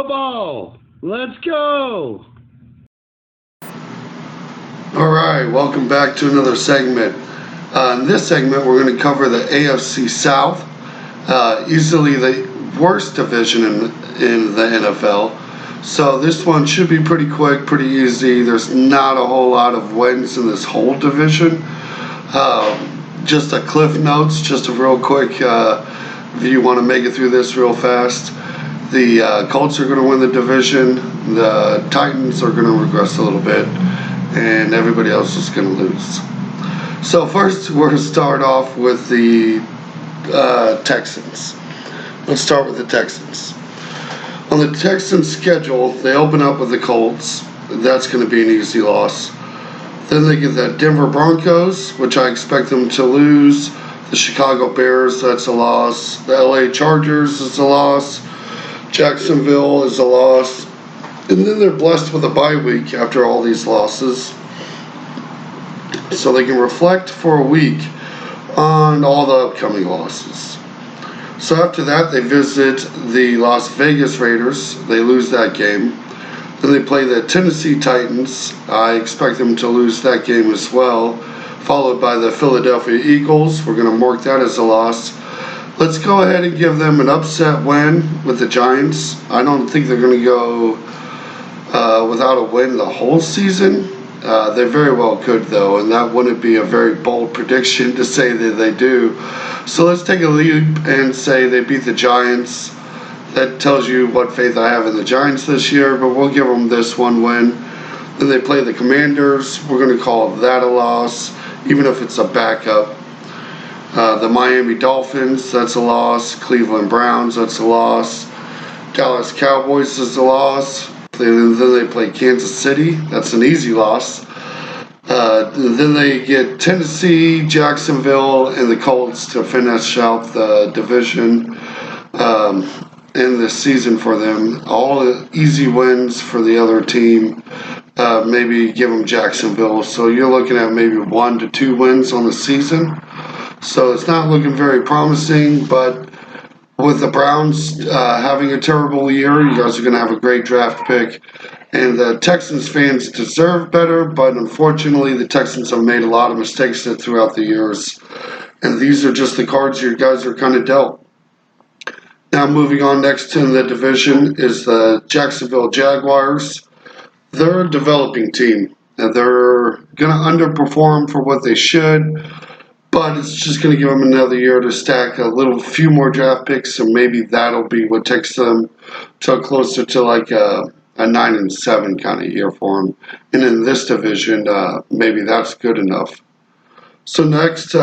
Football! Let's go! Alright, welcome back to another segment. In this segment, we're going to cover the AFC South, easily the worst division in the NFL. So this one should be pretty quick, pretty easy. There's not a whole lot of wins in this whole division. Just a cliff notes, just a real quick, if you want to make it through this real fast. The Colts are going to win the division. The Titans are going to regress a little bit. And everybody else is going to lose. So first, we're going to start off with the Texans. Let's start with the Texans. On the Texans' schedule, they open up with the Colts. That's going to be an easy loss. Then they get the Denver Broncos, which I expect them to lose. The Chicago Bears, that's a loss. The LA Chargers is a loss. Jacksonville is a loss. And then they're blessed with a bye week after all these losses. So they can reflect for a week on all the upcoming losses. So after that, they visit the Las Vegas Raiders. They lose that game. Then they play the Tennessee Titans. I expect them to lose that game as well. Followed by the Philadelphia Eagles. We're going to mark that as a loss. Let's go ahead and give them an upset win with the Giants. I don't think they're going to go without a win the whole season. They very well could, though, and that wouldn't be a very bold prediction to say that they do. So let's take a leap and say they beat the Giants. That tells you what faith I have in the Giants this year, but we'll give them this one win. Then they play the Commanders. We're going to call that a loss, even if it's a backup. The Miami Dolphins, that's a loss. Cleveland Browns, that's a loss. Dallas Cowboys is a loss. Then they play Kansas City. That's an easy loss. Then they get Tennessee, Jacksonville, and the Colts to finish out the division in this season for them. All the easy wins for the other team. Maybe give them Jacksonville. So you're looking at maybe 1 to 2 wins on the season. So it's not looking very promising, but with the Browns having a terrible year, you guys are going to have a great draft pick. And the Texans fans deserve better, but unfortunately the Texans have made a lot of mistakes throughout the years. And these are just the cards you guys are kind of dealt. Now moving on, next in the division is the Jacksonville Jaguars. They're a developing team, and they're going to underperform for what they should. But it's just going to give them another year to stack a few more draft picks, and maybe that'll be what takes them to closer to like a 9-7 kind of year for them. And in this division, maybe that's good enough. So next,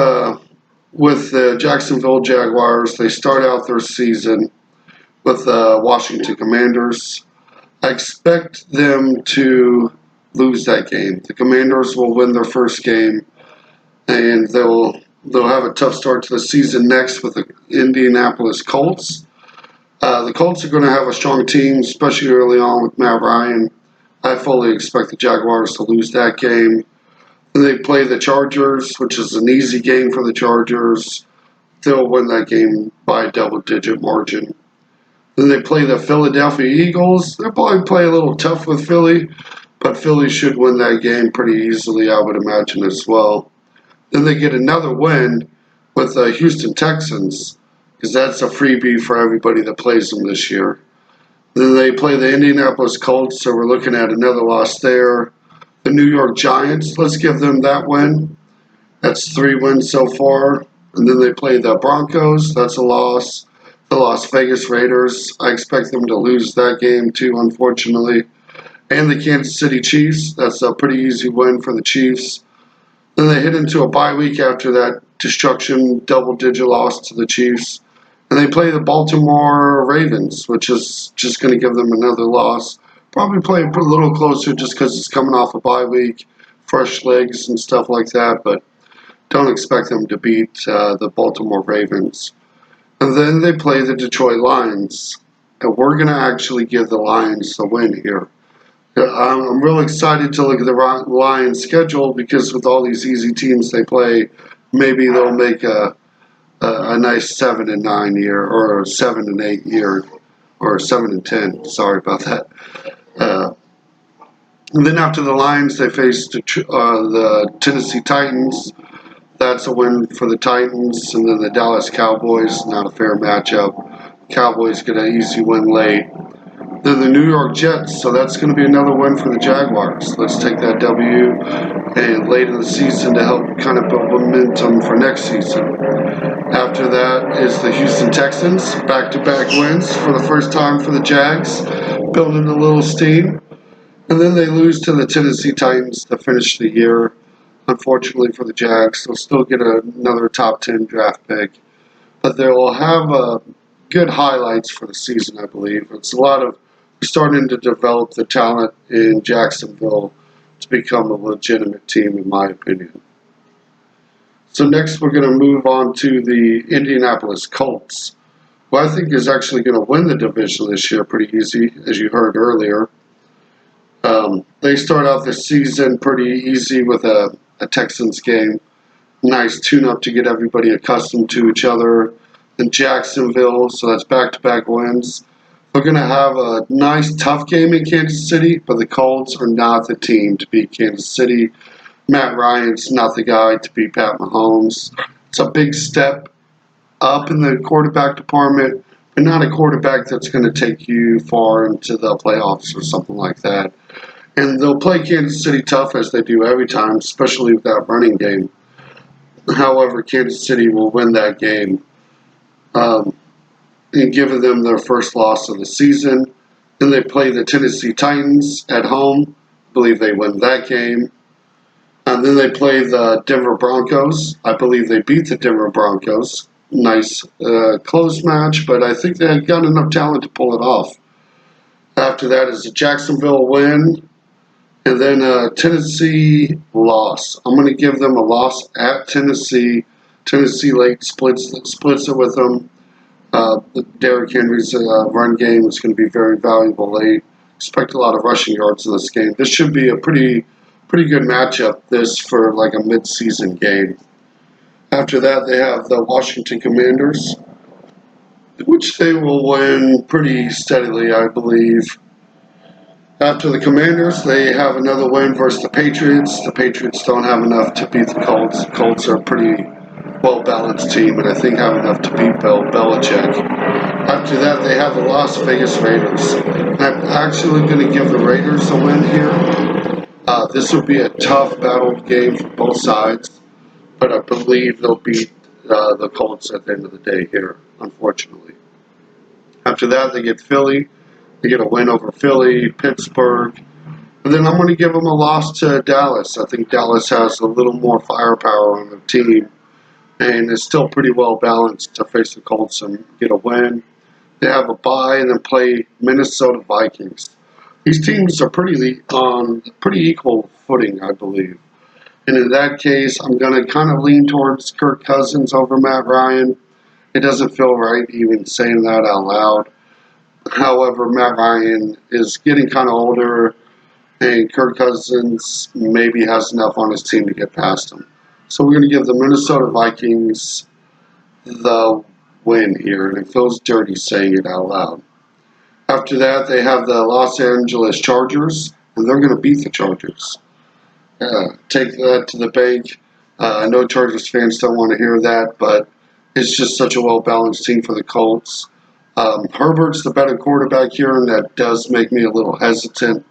with the Jacksonville Jaguars, they start out their season with the Washington Commanders. I expect them to lose that game. The Commanders will win their first game, and they'll have a tough start to the season next with the Indianapolis Colts. The Colts are going to have a strong team, especially early on with Matt Ryan. I fully expect the Jaguars to lose that game. Then they play the Chargers, which is an easy game for the Chargers. They'll win that game by a double-digit margin. Then they play the Philadelphia Eagles. They'll probably play a little tough with Philly, but Philly should win that game pretty easily, I would imagine, as well. Then they get another win with the Houston Texans, because that's a freebie for everybody that plays them this year. Then they play the Indianapolis Colts, so we're looking at another loss there. The New York Giants, let's give them that win. That's 3 wins so far. And then they play the Broncos, that's a loss. The Las Vegas Raiders, I expect them to lose that game too, unfortunately. And the Kansas City Chiefs, that's a pretty easy win for the Chiefs. Then they hit into a bye week after that destruction, double-digit loss to the Chiefs. And they play the Baltimore Ravens, which is just going to give them another loss. Probably play a little closer just because it's coming off a bye week, fresh legs and stuff like that. But don't expect them to beat the Baltimore Ravens. And then they play the Detroit Lions. And we're going to actually give the Lions the win here. I'm really excited to look at the Lions' schedule because with all these easy teams they play, maybe they'll make a nice 7-9 year or a 7-8 year. or 7-10. Sorry about that. And then after the Lions, they faced the Tennessee Titans. That's a win for the Titans. And then the Dallas Cowboys, not a fair matchup. Cowboys get an easy win late. Then the New York Jets, so that's going to be another win for the Jaguars. Let's take that W and late in the season to help kind of build momentum for next season. After that is the Houston Texans, back-to-back wins for the first time for the Jags, building a little steam. And then they lose to the Tennessee Titans to finish the year. Unfortunately for the Jags, they'll still get another top 10 draft pick. But they'll have good highlights for the season, I believe. It's a lot of starting to develop the talent in Jacksonville to become a legitimate team, in my opinion. So next we're going to move on to the Indianapolis Colts, who I think is actually going to win the division this year pretty easy, as you heard earlier. They start out the season pretty easy with a Texans game. Nice tune-up to get everybody accustomed to each other. In Jacksonville, so that's back-to-back wins. We're going to have a nice, tough game in Kansas City, but the Colts are not the team to beat Kansas City. Matt Ryan's not the guy to beat Pat Mahomes. It's a big step up in the quarterback department, but not a quarterback that's going to take you far into the playoffs or something like that. And they'll play Kansas City tough as they do every time, especially with that running game. However, Kansas City will win that game, and giving them their first loss of the season. Then they play the Tennessee Titans at home. I believe they win that game. And then they play the Denver Broncos. I believe they beat the Denver Broncos. Nice close match, but I think they got enough talent to pull it off. After that is a Jacksonville win, and then a Tennessee loss. I'm going to give them a loss at Tennessee. Tennessee late splits it with them. Derrick Henry's run game is going to be very valuable late. Expect a lot of rushing yards in this game. This should be a pretty good matchup, this for like a mid-season game. After that, they have the Washington Commanders, which they will win pretty steadily, I believe. After the Commanders, they have another win versus the Patriots. The Patriots don't have enough to beat the Colts. The Colts are a pretty well-balanced team, and I think have enough to beat Bill Belichick. After that, they have the Las Vegas Raiders. And I'm actually going to give the Raiders a win here. This will be a tough battle game for both sides, but I believe they'll beat the Colts at the end of the day here, unfortunately. After that, they get Philly. They get a win over Philly, Pittsburgh. And then I'm going to give them a loss to Dallas. I think Dallas has a little more firepower on the team and is still pretty well balanced to face the Colts and get a win. They have a bye and then play Minnesota Vikings. These teams are on pretty equal footing, I believe. And in that case, I'm going to kind of lean towards Kirk Cousins over Matt Ryan. It doesn't feel right even saying that out loud. However, Matt Ryan is getting kind of older, and Kirk Cousins maybe has enough on his team to get past him. So we're going to give the Minnesota Vikings the win here, and it feels dirty saying it out loud. After that, they have the Los Angeles Chargers, and they're going to beat the Chargers. Take that to the bank. I know Chargers fans don't want to hear that, but it's just such a well-balanced team for the Colts. Herbert's the better quarterback here, and that does make me a little hesitant.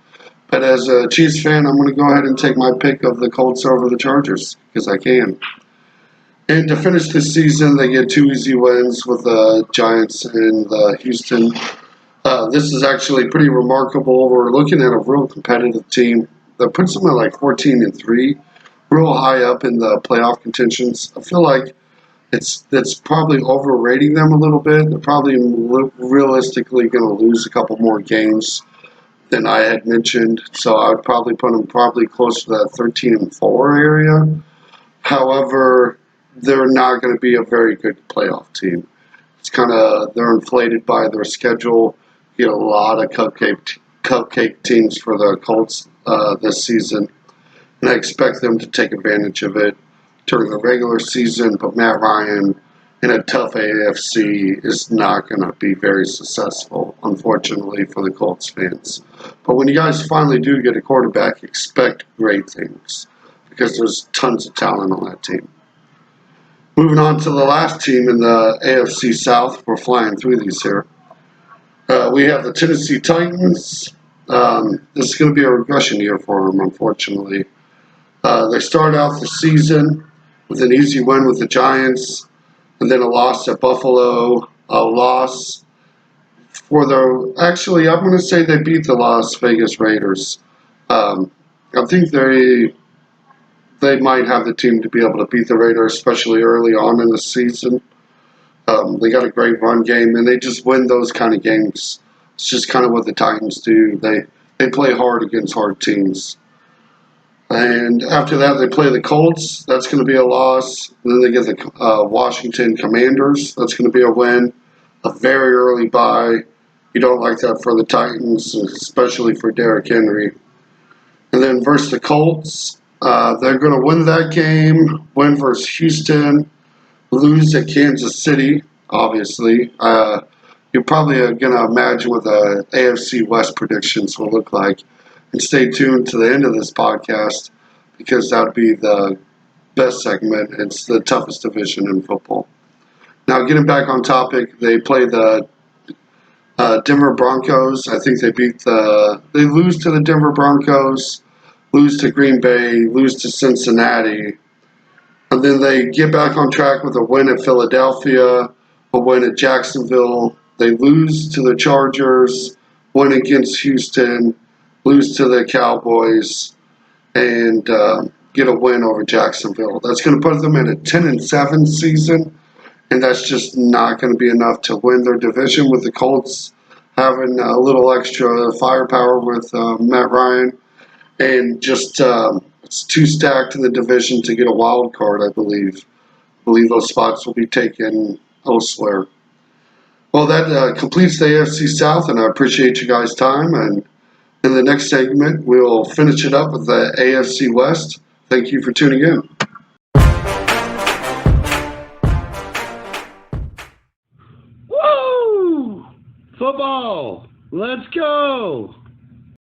But as a Chiefs fan, I'm going to go ahead and take my pick of the Colts over the Chargers, because I can. And to finish this season, they get 2 easy wins with the Giants and Houston. This is actually pretty remarkable. We're looking at a real competitive team that puts them at like 14-3, real high up in the playoff contentions. I feel like that's probably overrating them a little bit. They're probably realistically going to lose a couple more games than I had mentioned. So I would probably put them close to that 13-4 area. However, they're not going to be a very good playoff team. It's they're inflated by their schedule. You get a lot of cupcake teams for the Colts this season, and I expect them to take advantage of it during the regular season. But Matt Ryan in a tough AFC is not going to be very successful, unfortunately, for the Colts fans. But when you guys finally do get a quarterback, expect great things because there's tons of talent on that team. Moving on to the last team in the AFC South, we're flying through these here. We have the Tennessee Titans. This is going to be a regression year for them, unfortunately. They started out the season with an easy win with the Giants, and then a loss at Buffalo, a loss actually, I'm going to say they beat the Las Vegas Raiders. I think they might have the team to be able to beat the Raiders, especially early on in the season. They got a great run game, and they just win those kind of games. It's just kind of what the Titans do. They play hard against hard teams. And after that, they play the Colts. That's going to be a loss. Then they get the Washington Commanders. That's going to be a win. A very early bye. You don't like that for the Titans, especially for Derrick Henry. And then versus the Colts, they're going to win that game, win versus Houston, lose at Kansas City, obviously. You're probably going to imagine what the AFC West predictions will look like. And stay tuned to the end of this podcast because that would be the best segment. It's the toughest division in football. Now, getting back on topic, they play the Denver Broncos. I think they lose to the Denver Broncos, lose to Green Bay, lose to Cincinnati. And then they get back on track with a win at Philadelphia, a win at Jacksonville. They lose to the Chargers, win against Houston, lose to the Cowboys, and get a win over Jacksonville. That's going to put them in a 10-7 season, and that's just not going to be enough to win their division with the Colts having a little extra firepower with Matt Ryan, and just it's too stacked in the division to get a wild card, I believe. I believe those spots will be taken elsewhere. Well, that completes the AFC South, and I appreciate you guys' time. And in the next segment, we'll finish it up with the AFC West. Thank you for tuning in. Woo! Football! Let's go!